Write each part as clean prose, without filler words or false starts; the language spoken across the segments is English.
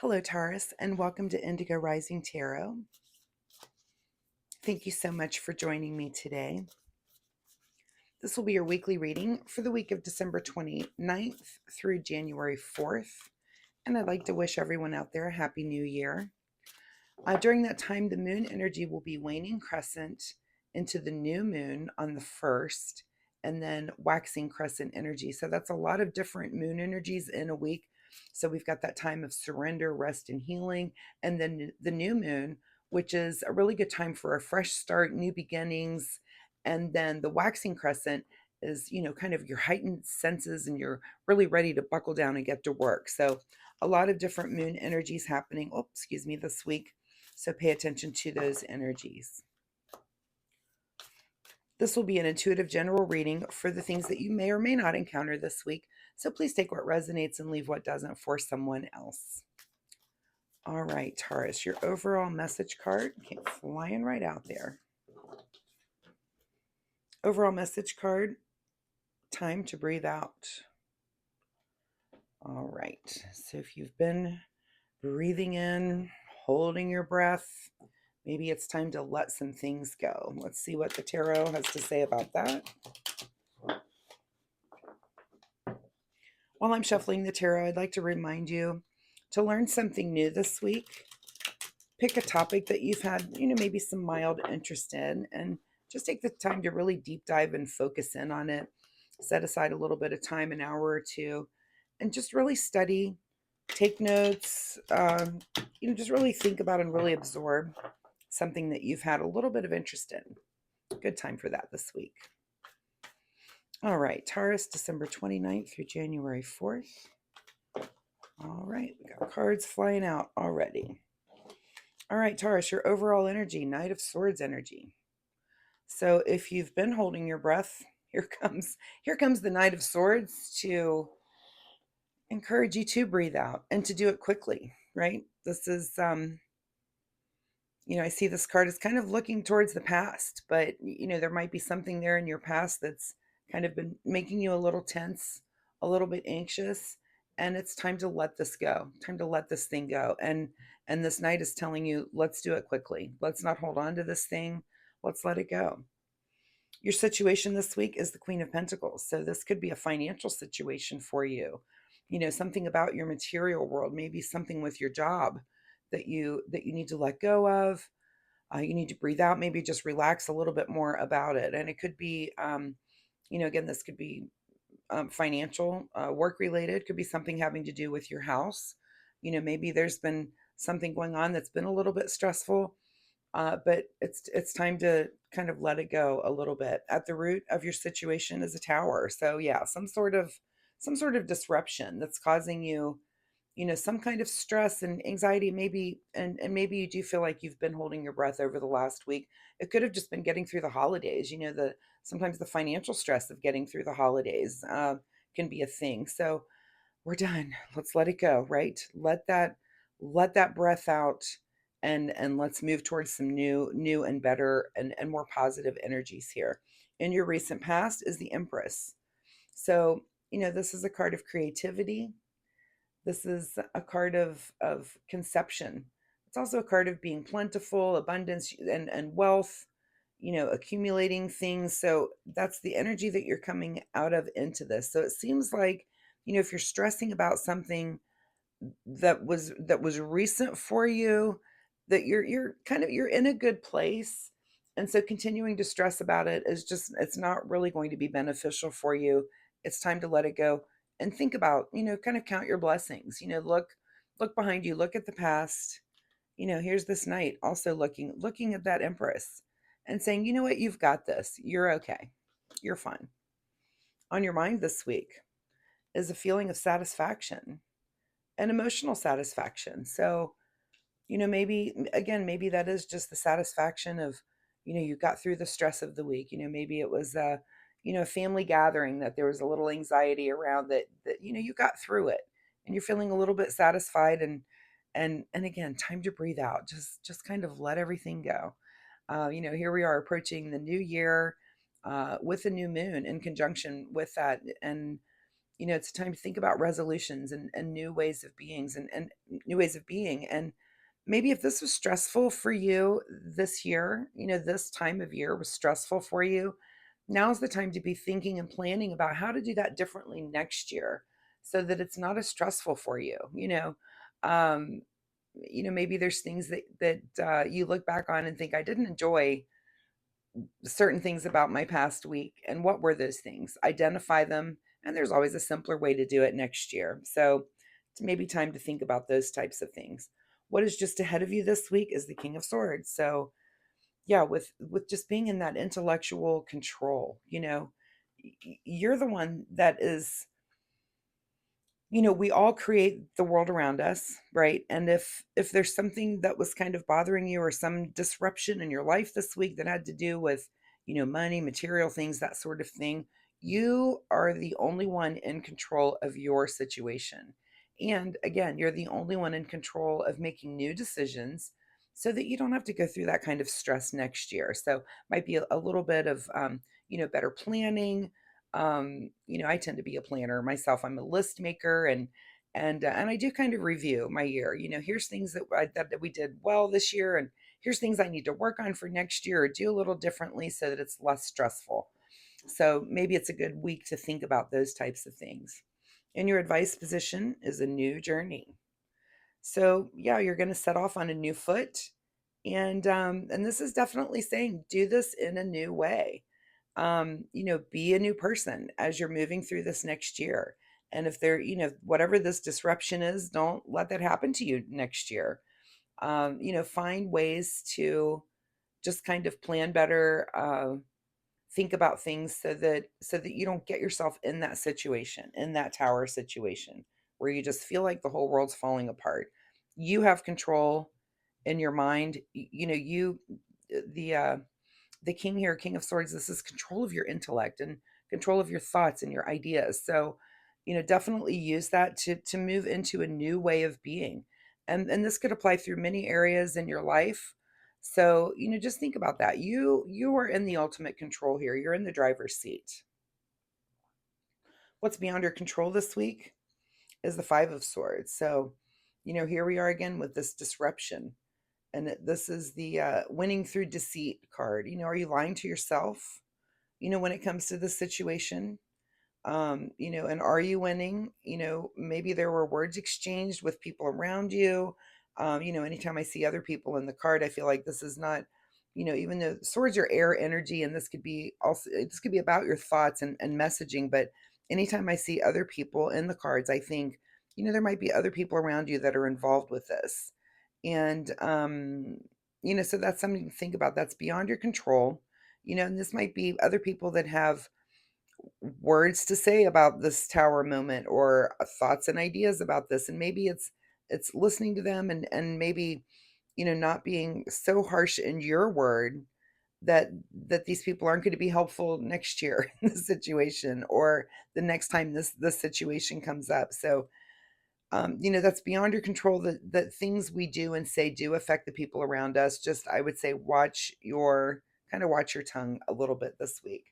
Hello, Taurus, and welcome to Indigo Rising Tarot. Thank you so much for joining me today. This will be your weekly reading for the week of December 29th through January 4th. And I'd like to wish everyone out there a happy new year. During that time, the moon energy will be waning crescent into the new moon on the 1st, and then waxing crescent energy. So that's a lot of different moon energies in a week. So we've got that time of surrender, rest, and healing, and then the new moon, which is a really good time for a fresh start, new beginnings. And then the waxing crescent is, kind of your heightened senses, and you're really ready to buckle down and get to work. So a lot of different moon energies happening. Oh, excuse me, this week. So pay attention to those energies. This will be an intuitive general reading for the things that you may or may not encounter this week. So please take what resonates and leave what doesn't for someone else. All right, Taurus, your overall message card came flying right out there. Overall message card, time to breathe out. All right, so if you've been breathing in, holding your breath, maybe it's time to let some things go. Let's see what the tarot has to say about that. While I'm shuffling the tarot, I'd like to remind you to learn something new this week. Pick a topic that you've had, maybe some mild interest in, and just take the time to really deep dive and focus in on it. Set aside a little bit of time, an hour or two, and just really study, take notes, just really think about and really absorb something that you've had a little bit of interest in. Good time for that this week. All right, Taurus, December 29th through January 4th. All right, we got cards flying out already. All right, Taurus, your overall energy, Knight of Swords energy. So if you've been holding your breath, here comes the Knight of Swords to encourage you to breathe out and to do it quickly, right? This is I see this card as kind of looking towards the past, but there might be something there in your past that's kind of been making you a little tense, a little bit anxious, and it's time to let this go. Time to let this thing go. And this Knight is telling you, let's do it quickly. Let's not hold on to this thing. Let's let it go. Your situation this week is the Queen of Pentacles. So this could be a financial situation for you. Something about your material world, maybe something with your job that you need to let go of. You need to breathe out, maybe just relax a little bit more about it. And it could be, again, this could be financial, work related, could be something having to do with your house. Maybe there's been something going on that's been a little bit stressful, but it's time to kind of let it go a little bit. At the root of your situation is a tower. So yeah, some sort of disruption that's causing you, some kind of stress and anxiety, maybe, and maybe you do feel like you've been holding your breath over the last week. It could have just been getting through the holidays. Sometimes the financial stress of getting through the holidays can be a thing. So we're done. Let's let it go, right? Let that breath out, and let's move towards some new and better and more positive energies here. In your recent past is the Empress. So, this is a card of creativity. This is a card of conception. It's also a card of being plentiful, abundance, and wealth, accumulating things. So that's the energy that you're coming out of into this. So it seems like, if you're stressing about something that was recent for you, that you're in a good place. And so continuing to stress about it is just, it's not really going to be beneficial for you. It's time to let it go and think about, kind of count your blessings. Look behind you, look at the past. Here's this Knight also looking at that Empress and saying, you know what, you've got this. You're okay. You're fine. On your mind this week is a feeling of satisfaction and emotional satisfaction. So, maybe that is just the satisfaction of, you got through the stress of the week. Maybe it was a family gathering that there was a little anxiety around, that you got through it, and you're feeling a little bit satisfied, and again, time to breathe out. Just kind of let everything go. Here we are approaching the new year with a new moon in conjunction with that. And It's time to think about resolutions and new ways of beings and new ways of being. And maybe if this was stressful for you this year, this time of year was stressful for you, now's the time to be thinking and planning about how to do that differently next year so that it's not as stressful for you. Um, maybe there's things that you look back on and think, I didn't enjoy certain things about my past week. And what were those things? Identify them. And there's always a simpler way to do it next year. So it's maybe time to think about those types of things. What is just ahead of you this week is the King of Swords. So yeah, with just being in that intellectual control, you're the one that is, we all create the world around us, right? And if there's something that was kind of bothering you or some disruption in your life this week that had to do with, money, material things, that sort of thing, you are the only one in control of your situation. And again, you're the only one in control of making new decisions so that you don't have to go through that kind of stress next year. So might be a little bit of better planning. I tend to be a planner myself. I'm a list maker, and I do kind of review my year. Here's things that we did well this year, and here's things I need to work on for next year or do a little differently so that it's less stressful. So maybe it's a good week to think about those types of things. And your advice position is a new journey. So yeah, you're going to set off on a new foot, and this is definitely saying do this in a new way. Be a new person as you're moving through this next year. And if there, whatever this disruption is, don't let that happen to you next year. Find ways to just kind of plan better, think about things so that you don't get yourself in that situation, in that tower situation where you just feel like the whole world's falling apart. You have control in your mind. The king here, King of Swords, this is control of your intellect and control of your thoughts and your ideas. So, definitely use that to move into a new way of being. And this could apply through many areas in your life. So, just think about that. You are in the ultimate control here. You're in the driver's seat. What's beyond your control this week is the Five of Swords. So, here we are again with this disruption. And this is the winning through deceit card. Are you lying to yourself, when it comes to this situation? And are you winning? Maybe there were words exchanged with people around you. Anytime I see other people in the card, I feel like this is not, even though swords are air energy, and this could be about your thoughts and messaging. But anytime I see other people in the cards, I think, there might be other people around you that are involved with this. And, so that's something to think about. That's beyond your control. And this might be other people that have words to say about this tower moment or thoughts and ideas about this, and maybe it's listening to them and maybe not being so harsh in your word that these people aren't going to be helpful next year in the situation or the next time this situation comes up. So that's beyond your control, that things we do and say do affect the people around us. Just, I would say, watch your tongue a little bit this week.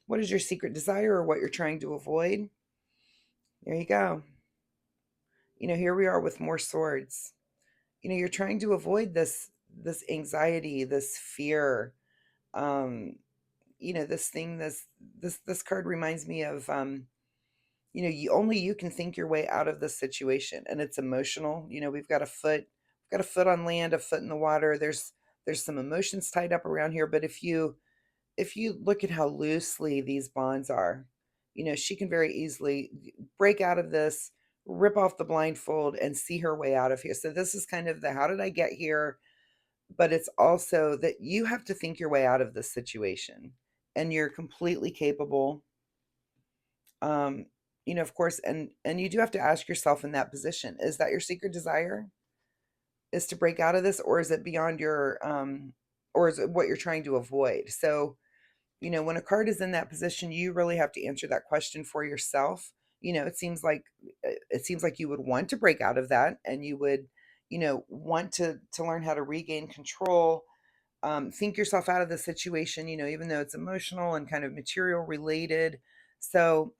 What is your secret desire or what you're trying to avoid? There you go. Here we are with more swords. You're trying to avoid this anxiety, this fear. Um, this thing, this card reminds me of you can think your way out of this situation, and it's emotional. We've got a foot on land, a foot in the water. There's some emotions tied up around here, but if you look at how loosely these bonds are, she can very easily break out of this, rip off the blindfold, and see her way out of here. So this is kind of the how did I get here? But it's also that you have to think your way out of this situation, and you're completely capable. Um, of course, and you do have to ask yourself in that position, is that your secret desire? Is to break out of this, or is it beyond or is it what you're trying to avoid? So when a card is in that position, you really have to answer that question for yourself. It seems like you would want to break out of that, and you would, want to learn how to regain control, think yourself out of the situation, even though it's emotional and kind of material related. So,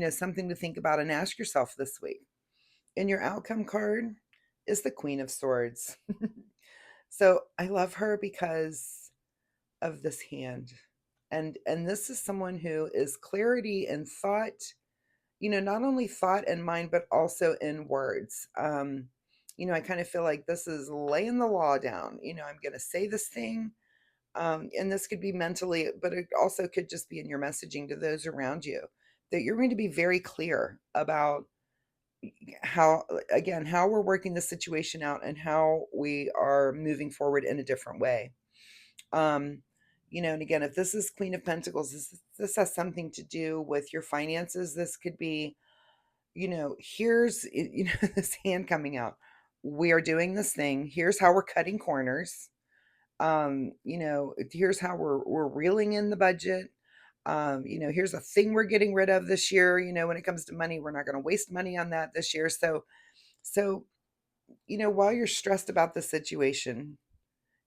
something to think about and ask yourself this week. And your outcome card is the Queen of Swords. So I love her because of this hand. And this is someone who is clarity and thought, not only thought and mind, but also in words. I kind of feel like this is laying the law down. I'm going to say this thing. And this could be mentally, but it also could just be in your messaging to those around you, that you're going to be very clear about how, again, how we're working the situation out and how we are moving forward in a different way. Um, and again, if this is Queen of Pentacles, this has something to do with your finances. This could be, here's, this hand coming out. We are doing this thing. Here's how we're cutting corners. Here's how we're reeling in the budget. Here's a thing we're getting rid of this year. When it comes to money, we're not going to waste money on that this year. So, while you're stressed about the situation,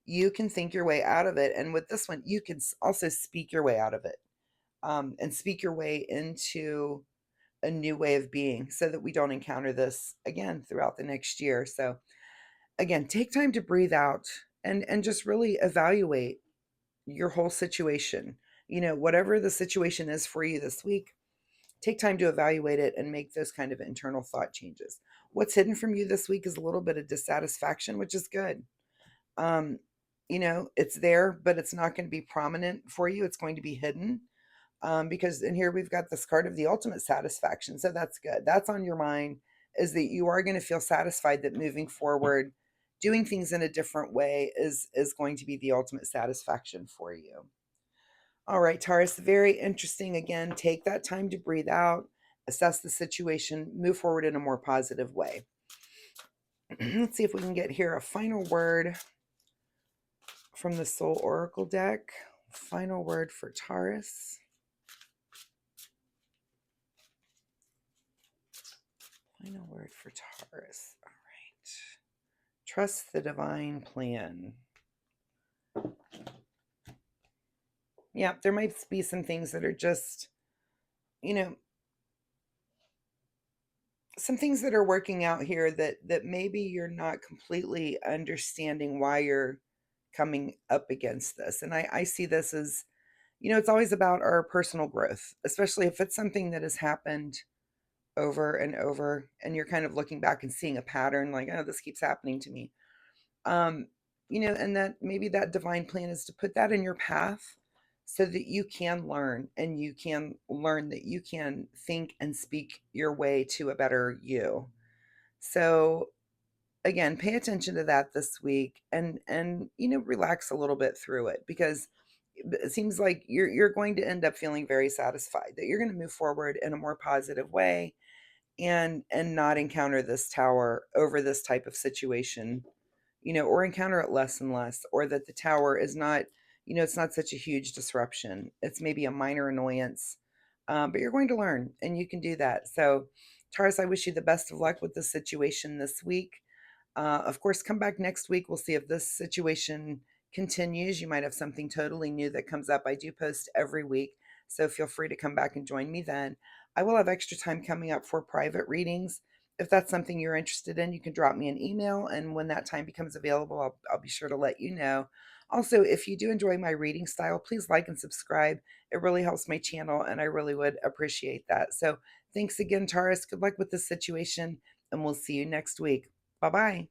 you can think your way out of it. And with this one, you can also speak your way out of it, and speak your way into a new way of being so that we don't encounter this again throughout the next year. So, again, take time to breathe out and just really evaluate your whole situation. Whatever the situation is for you this week, take time to evaluate it and make those kind of internal thought changes. What's hidden from you this week is a little bit of dissatisfaction, which is good. Um, it's there, but it's not going to be prominent for you. It's going to be hidden. Because in here we've got this card of the ultimate satisfaction. So that's good. That's on your mind, is that you are going to feel satisfied that moving forward, doing things in a different way is going to be the ultimate satisfaction for you. All right, Taurus, very interesting. Again, take that time to breathe out, assess the situation, move forward in a more positive way. Let's see if we can get here a final word from the Soul Oracle deck. Final word for Taurus. Final word for Taurus. All right. Trust the divine plan. Yeah, there might be some things that are just, some things that are working out here that maybe you're not completely understanding why you're coming up against this. And I see this as, it's always about our personal growth, especially if it's something that has happened over and over and you're kind of looking back and seeing a pattern like, oh, this keeps happening to me. um and that maybe that divine plan is to put that in your path so that you can learn, and you can learn that you can think and speak your way to a better you. So again, pay attention to that this week, and relax a little bit through it, because it seems like you're going to end up feeling very satisfied that you're going to move forward in a more positive way, and not encounter this tower over this type of situation, or encounter it less and less, or that the tower is not, it's not such a huge disruption. It's maybe a minor annoyance, but you're going to learn and you can do that. So, Taurus, I wish you the best of luck with the situation this week. Of course, come back next week. We'll see if this situation continues. You might have something totally new that comes up. I do post every week, so feel free to come back and join me then. I will have extra time coming up for private readings. If that's something you're interested in, you can drop me an email, and when that time becomes available, I'll be sure to let you know. Also, if you do enjoy my reading style, please like and subscribe. It really helps my channel, and I really would appreciate that. So thanks again, Taurus. Good luck with this situation, and we'll see you next week. Bye-bye.